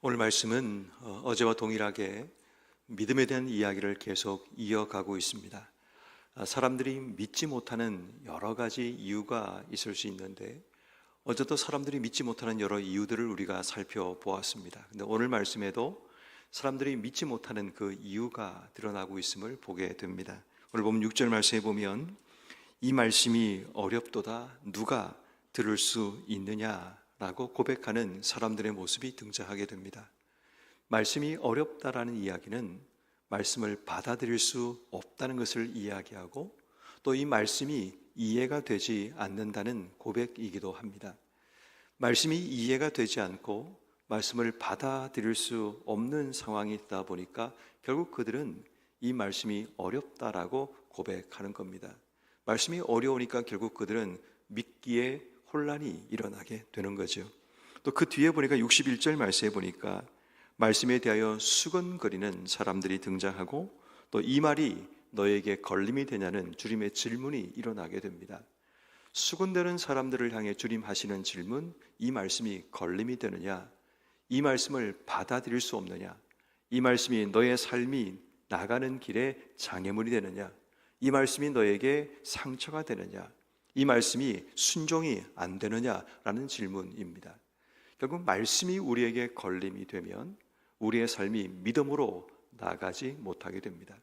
오늘 말씀은 어제와 동일하게 믿음에 대한 이야기를 계속 이어가고 있습니다. 사람들이 믿지 못하는 여러 가지 이유가 있을 수 있는데 어제도 사람들이 믿지 못하는 여러 이유들을 우리가 살펴보았습니다. 근데 오늘 말씀에도 사람들이 믿지 못하는 그 이유가 드러나고 있음을 보게 됩니다. 오늘 보면 6절 말씀에 보면 이 말씀이 어렵도다 누가 들을 수 있느냐라고 고백하는 사람들의 모습이 등장하게 됩니다. 말씀이 어렵다라는 이야기는 말씀을 받아들일 수 없다는 것을 이야기하고 또 이 말씀이 이해가 되지 않는다는 고백이기도 합니다. 말씀이 이해가 되지 않고 말씀을 받아들일 수 없는 상황이 있다 보니까 결국 그들은 이 말씀이 어렵다라고 고백하는 겁니다. 말씀이 어려우니까 결국 그들은 믿기에 혼란이 일어나게 되는 거죠. 또 그 뒤에 보니까 61절 말씀에 보니까 말씀에 대하여 수근거리는 사람들이 등장하고 또 이 말이 너에게 걸림이 되냐는 주님의 질문이 일어나게 됩니다. 수군대는 사람들을 향해 주님 하시는 질문, 이 말씀이 걸림이 되느냐? 이 말씀을 받아들일 수 없느냐? 이 말씀이 너의 삶이 나가는 길에 장애물이 되느냐? 이 말씀이 너에게 상처가 되느냐? 이 말씀이 순종이 안 되느냐라는 질문입니다. 결국 말씀이 우리에게 걸림이 되면 우리의 삶이 믿음으로 나가지 못하게 됩니다.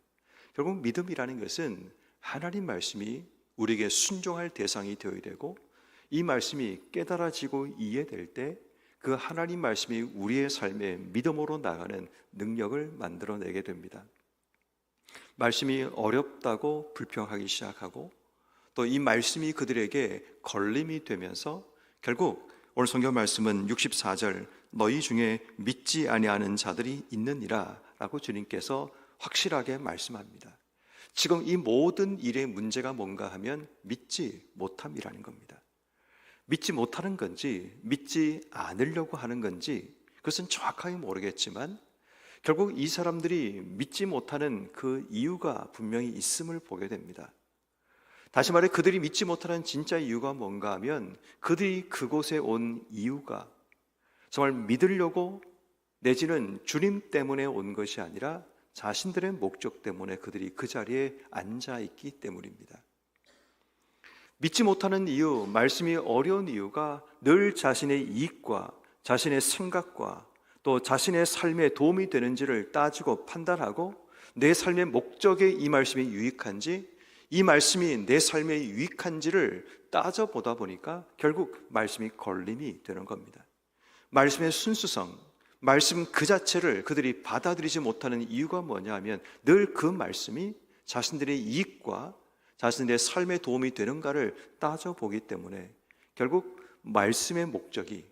결국 믿음이라는 것은 하나님 말씀이 우리에게 순종할 대상이 되어야 되고 이 말씀이 깨달아지고 이해될 때 그 하나님 말씀이 우리의 삶에 믿음으로 나가는 능력을 만들어내게 됩니다. 말씀이 어렵다고 불평하기 시작하고 또 이 말씀이 그들에게 걸림이 되면서 결국 오늘 성경 말씀은 64절 너희 중에 믿지 아니하는 자들이 있느니라 라고 주님께서 확실하게 말씀합니다. 지금 이 모든 일의 문제가 뭔가 하면 믿지 못함이라는 겁니다. 믿지 못하는 건지 믿지 않으려고 하는 건지 그것은 정확하게 모르겠지만 결국 이 사람들이 믿지 못하는 그 이유가 분명히 있음을 보게 됩니다. 다시 말해 그들이 믿지 못하는 진짜 이유가 뭔가 하면 그들이 그곳에 온 이유가 정말 믿으려고 내지는 주님 때문에 온 것이 아니라 자신들의 목적 때문에 그들이 그 자리에 앉아 있기 때문입니다. 믿지 못하는 이유, 말씀이 어려운 이유가 늘 자신의 이익과 자신의 생각과 또 자신의 삶에 도움이 되는지를 따지고 판단하고 내 삶의 목적에 이 말씀이 유익한지 이 말씀이 내 삶에 유익한지를 따져보다 보니까 결국 말씀이 걸림이 되는 겁니다. 말씀의 순수성, 말씀 그 자체를 그들이 받아들이지 못하는 이유가 뭐냐 하면 늘 그 말씀이 자신들의 이익과 자신들의 삶에 도움이 되는가를 따져보기 때문에 결국 말씀의 목적이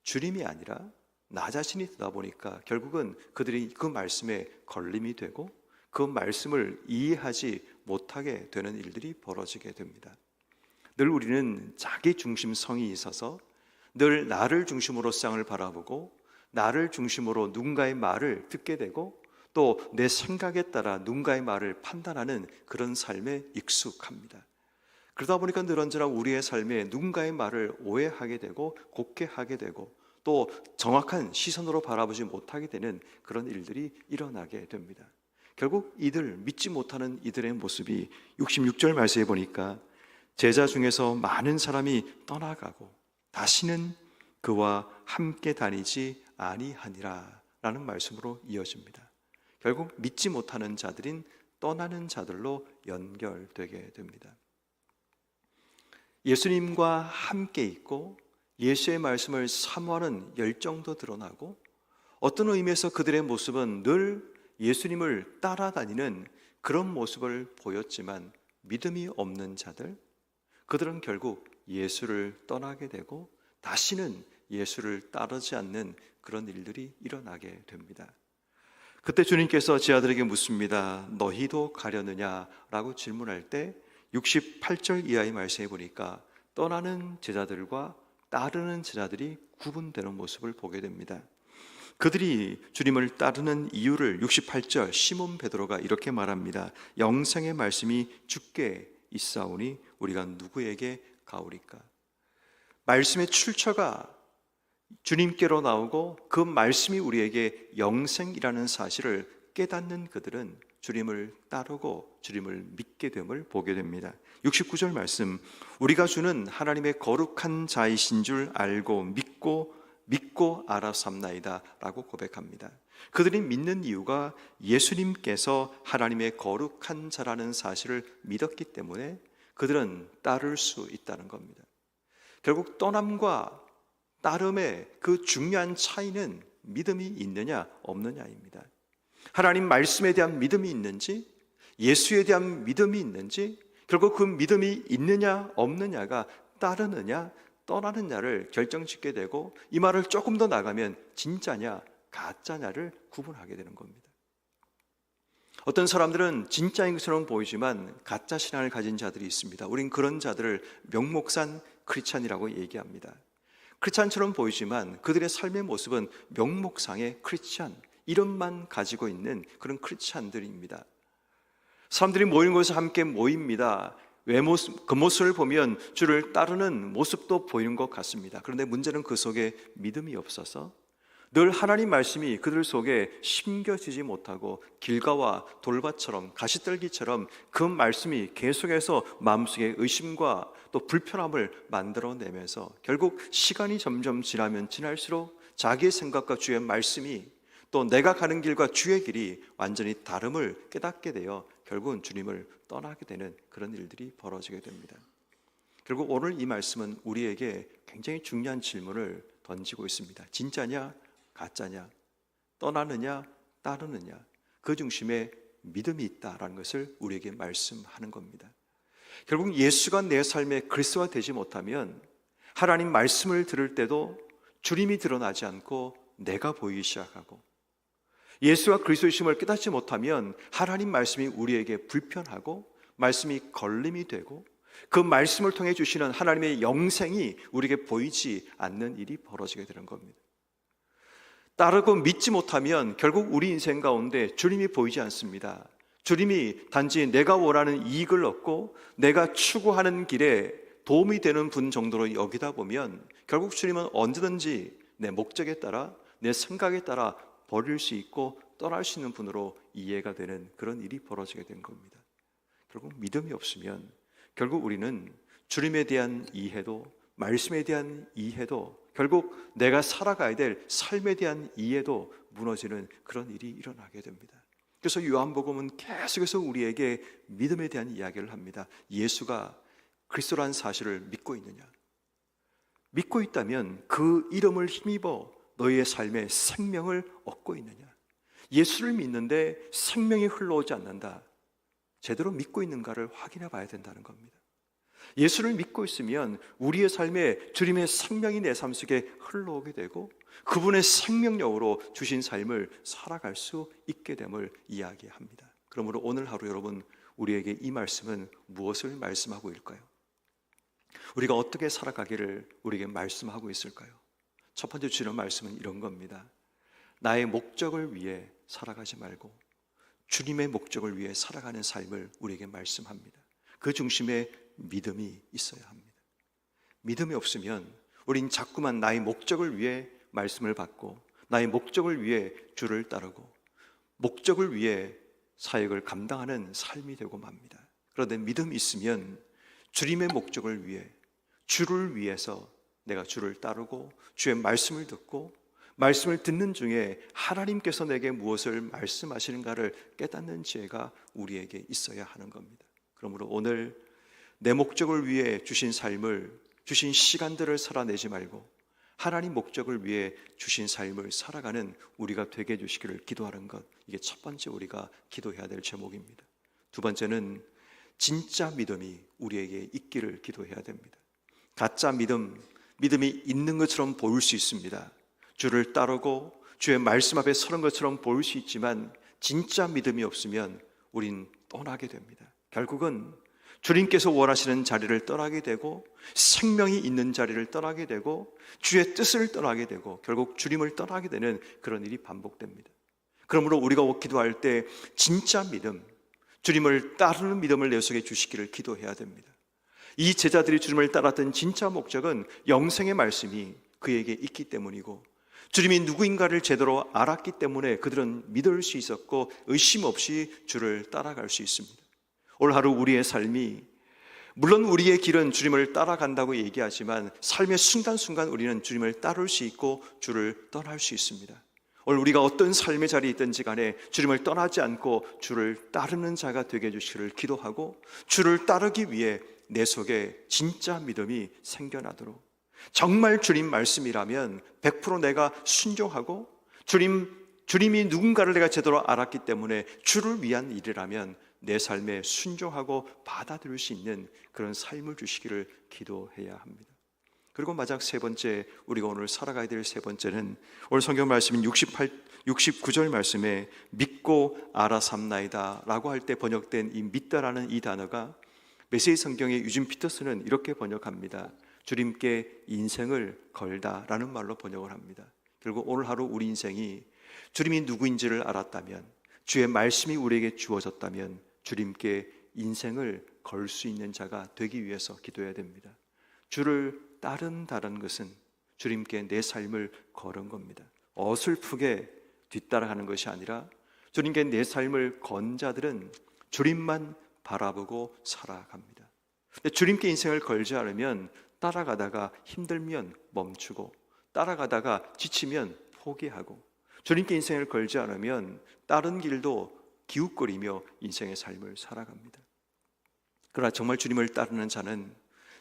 주님이 아니라 나 자신이 되다 보니까 결국은 그들이 그 말씀에 걸림이 되고 그 말씀을 이해하지 못하게 되는 일들이 벌어지게 됩니다. 늘 우리는 자기 중심성이 있어서 늘 나를 중심으로 세상을 바라보고 나를 중심으로 누군가의 말을 듣게 되고 또 내 생각에 따라 누군가의 말을 판단하는 그런 삶에 익숙합니다. 그러다 보니까 늘 언제나 우리의 삶에 누군가의 말을 오해하게 되고 곱게 하게 되고 또 정확한 시선으로 바라보지 못하게 되는 그런 일들이 일어나게 됩니다. 결국 이들 믿지 못하는 이들의 모습이 66절 말씀에 보니까 제자 중에서 많은 사람이 떠나가고 다시는 그와 함께 다니지 아니하니라 라는 말씀으로 이어집니다. 결국 믿지 못하는 자들인 떠나는 자들로 연결되게 됩니다. 예수님과 함께 있고 예수의 말씀을 사모하는 열정도 드러나고 어떤 의미에서 그들의 모습은 늘 예수님을 따라다니는 그런 모습을 보였지만 믿음이 없는 자들, 그들은 결국 예수를 떠나게 되고 다시는 예수를 따르지 않는 그런 일들이 일어나게 됩니다. 그때 주님께서 제 아들에게 묻습니다. 너희도 가려느냐? 라고 질문할 때 68절 이하의 말씀에 보니까 떠나는 제자들과 따르는 제자들이 구분되는 모습을 보게 됩니다. 그들이 주님을 따르는 이유를 68절 시몬 베드로가 이렇게 말합니다. 영생의 말씀이 주께 있사오니 우리가 누구에게 가오리까? 말씀의 출처가 주님께로 나오고 그 말씀이 우리에게 영생이라는 사실을 깨닫는 그들은 주님을 따르고 주님을 믿게 됨을 보게 됩니다. 69절 말씀, 우리가 주는 하나님의 거룩한 자이신 줄 알고 믿고 알아삼나이다 라고 고백합니다. 그들이 믿는 이유가 예수님께서 하나님의 거룩한 자라는 사실을 믿었기 때문에 그들은 따를 수 있다는 겁니다. 결국 떠남과 따름의 그 중요한 차이는 믿음이 있느냐 없느냐입니다. 하나님 말씀에 대한 믿음이 있는지, 예수에 대한 믿음이 있는지, 결국 그 믿음이 있느냐 없느냐가 따르느냐 떠나느냐를 결정짓게 되고, 이 말을 조금 더 나가면 진짜냐 가짜냐를 구분하게 되는 겁니다. 어떤 사람들은 진짜인 것처럼 보이지만 가짜 신앙을 가진 자들이 있습니다. 우린 그런 자들을 명목산 크리스찬이라고 얘기합니다. 크리스찬처럼 보이지만 그들의 삶의 모습은 명목상의 크리스찬, 이름만 가지고 있는 그런 크리스찬들입니다. 사람들이 모이는 곳에서 함께 모입니다. 겉모습을 보면 주를 따르는 모습도 보이는 것 같습니다. 그런데 문제는 그 속에 믿음이 없어서 늘 하나님 말씀이 그들 속에 심겨지지 못하고 길가와 돌밭처럼 가시떨기처럼 그 말씀이 계속해서 마음속에 의심과 또 불편함을 만들어내면서 결국 시간이 점점 지나면 지날수록 자기의 생각과 주의 말씀이 또 내가 가는 길과 주의 길이 완전히 다름을 깨닫게 되어 결국은 주님을 떠나게 되는 그런 일들이 벌어지게 됩니다. 결국 오늘 이 말씀은 우리에게 굉장히 중요한 질문을 던지고 있습니다. 진짜냐 가짜냐, 떠나느냐 따르느냐, 그 중심에 믿음이 있다라는 것을 우리에게 말씀하는 겁니다. 결국 예수가 내 삶의 그리스도가 되지 못하면 하나님 말씀을 들을 때도 주님이 드러나지 않고 내가 보이기 시작하고, 예수가 그리스도이심을 깨닫지 못하면 하나님 말씀이 우리에게 불편하고 말씀이 걸림이 되고 그 말씀을 통해 주시는 하나님의 영생이 우리에게 보이지 않는 일이 벌어지게 되는 겁니다. 따르고 믿지 못하면 결국 우리 인생 가운데 주님이 보이지 않습니다. 주님이 단지 내가 원하는 이익을 얻고 내가 추구하는 길에 도움이 되는 분 정도로 여기다 보면 결국 주님은 언제든지 내 목적에 따라 내 생각에 따라 버릴 수 있고 떠날 수 있는 분으로 이해가 되는 그런 일이 벌어지게 된 겁니다. 결국 믿음이 없으면 결국 우리는 주님에 대한 이해도 말씀에 대한 이해도 결국 내가 살아가야 될 삶에 대한 이해도 무너지는 그런 일이 일어나게 됩니다. 그래서 요한복음은 계속해서 우리에게 믿음에 대한 이야기를 합니다. 예수가 그리스도라는 사실을 믿고 있느냐? 믿고 있다면 그 이름을 힘입어 너희의 삶에 생명을 얻고 있느냐? 예수를 믿는데 생명이 흘러오지 않는다. 제대로 믿고 있는가를 확인해 봐야 된다는 겁니다. 예수를 믿고 있으면 우리의 삶에 주님의 생명이 내 삶 속에 흘러오게 되고 그분의 생명력으로 주신 삶을 살아갈 수 있게 됨을 이야기합니다. 그러므로 오늘 하루 여러분, 우리에게 이 말씀은 무엇을 말씀하고 있을까요? 우리가 어떻게 살아가기를 우리에게 말씀하고 있을까요? 첫 번째 주는 말씀은 이런 겁니다. 나의 목적을 위해 살아가지 말고 주님의 목적을 위해 살아가는 삶을 우리에게 말씀합니다. 그 중심에 믿음이 있어야 합니다. 믿음이 없으면 우린 자꾸만 나의 목적을 위해 말씀을 받고 나의 목적을 위해 주를 따르고 목적을 위해 사역을 감당하는 삶이 되고 맙니다. 그런데 믿음이 있으면 주님의 목적을 위해 주를 위해서 내가 주를 따르고 주의 말씀을 듣고 말씀을 듣는 중에 하나님께서 내게 무엇을 말씀하시는가를 깨닫는 지혜가 우리에게 있어야 하는 겁니다. 그러므로 오늘 내 목적을 위해 주신 삶을, 주신 시간들을 살아내지 말고 하나님 목적을 위해 주신 삶을 살아가는 우리가 되게 해주시기를 기도하는 것, 이게 첫 번째 우리가 기도해야 될 제목입니다. 두 번째는 진짜 믿음이 우리에게 있기를 기도해야 됩니다. 가짜 믿음이 있는 것처럼 보일 수 있습니다. 주를 따르고 주의 말씀 앞에 서는 것처럼 보일 수 있지만 진짜 믿음이 없으면 우린 떠나게 됩니다. 결국은 주님께서 원하시는 자리를 떠나게 되고 생명이 있는 자리를 떠나게 되고 주의 뜻을 떠나게 되고 결국 주님을 떠나게 되는 그런 일이 반복됩니다. 그러므로 우리가 기도할 때 진짜 믿음, 주님을 따르는 믿음을 내 속에 주시기를 기도해야 됩니다. 이 제자들이 주님을 따랐던 진짜 목적은 영생의 말씀이 그에게 있기 때문이고, 주님이 누구인가를 제대로 알았기 때문에 그들은 믿을 수 있었고 의심 없이 주를 따라갈 수 있습니다. 오늘 하루 우리의 삶이, 물론 우리의 길은 주님을 따라간다고 얘기하지만 삶의 순간순간 우리는 주님을 따를 수 있고 주를 떠날 수 있습니다. 오늘 우리가 어떤 삶의 자리에 있든지 간에 주님을 떠나지 않고 주를 따르는 자가 되게 해주시기를 기도하고, 주를 따르기 위해 내 속에 진짜 믿음이 생겨나도록, 정말 주님 말씀이라면 100% 내가 순종하고, 주님이 누군가를 내가 제대로 알았기 때문에 주를 위한 일이라면 내 삶에 순종하고 받아들일 수 있는 그런 삶을 주시기를 기도해야 합니다. 그리고 마지막 세 번째, 우리가 오늘 살아가야 될 세 번째는 오늘 성경 말씀인 69절 말씀에 믿고 알아삼나이다 라고 할 때 번역된 이 믿다라는 이 단어가 메시지 성경의 유진 피터스는 이렇게 번역합니다. 주님께 인생을 걸다라는 말로 번역을 합니다. 결국 오늘 하루 우리 인생이 주님이 누구인지를 알았다면, 주의 말씀이 우리에게 주어졌다면 주님께 인생을 걸 수 있는 자가 되기 위해서 기도해야 됩니다. 주를 따른다는 것은 주님께 내 삶을 거는 겁니다. 어설프게 뒤따라가는 것이 아니라 주님께 내 삶을 건 자들은 주님만 바라보고 살아갑니다. 근데 주님께 인생을 걸지 않으면 따라가다가 힘들면 멈추고, 따라가다가 지치면 포기하고, 주님께 인생을 걸지 않으면 다른 길도 기웃거리며 인생의 삶을 살아갑니다. 그러나 정말 주님을 따르는 자는,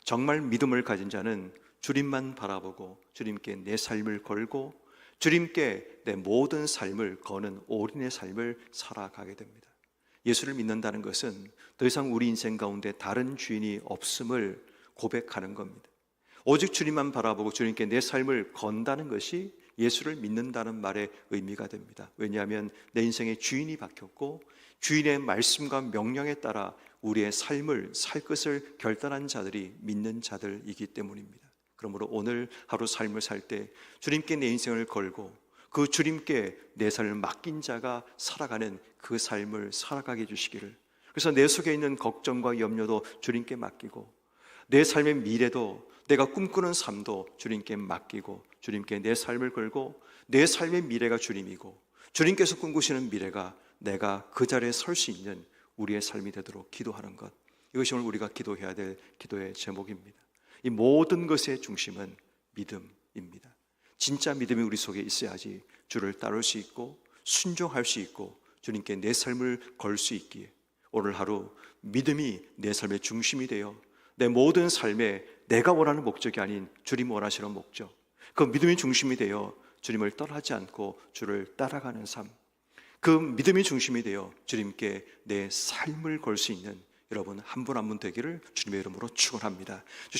정말 믿음을 가진 자는 주님만 바라보고 주님께 내 삶을 걸고 주님께 내 모든 삶을 거는 올인의 삶을 살아가게 됩니다. 예수를 믿는다는 것은 더 이상 우리 인생 가운데 다른 주인이 없음을 고백하는 겁니다. 오직 주님만 바라보고 주님께 내 삶을 건다는 것이 예수를 믿는다는 말의 의미가 됩니다. 왜냐하면 내 인생의 주인이 바뀌었고 주인의 말씀과 명령에 따라 우리의 삶을 살 것을 결단한 자들이 믿는 자들이기 때문입니다. 그러므로 오늘 하루 삶을 살 때 주님께 내 인생을 걸고 그 주님께 내 삶을 맡긴 자가 살아가는 그 삶을 살아가게 해주시기를, 그래서 내 속에 있는 걱정과 염려도 주님께 맡기고 내 삶의 미래도, 내가 꿈꾸는 삶도 주님께 맡기고 주님께 내 삶을 걸고 내 삶의 미래가 주님이고 주님께서 꿈꾸시는 미래가 내가 그 자리에 설 수 있는 우리의 삶이 되도록 기도하는 것, 이것이 오늘 우리가 기도해야 될 기도의 제목입니다. 이 모든 것의 중심은 믿음입니다. 진짜 믿음이 우리 속에 있어야지 주를 따를 수 있고 순종할 수 있고 주님께 내 삶을 걸 수 있기에 오늘 하루 믿음이 내 삶의 중심이 되어 내 모든 삶에 내가 원하는 목적이 아닌 주님 원하시는 목적, 그 믿음이 중심이 되어 주님을 떠나지 않고 주를 따라가는 삶, 그 믿음이 중심이 되어 주님께 내 삶을 걸 수 있는 여러분 한 분 한 분 되기를 주님의 이름으로 축원합니다.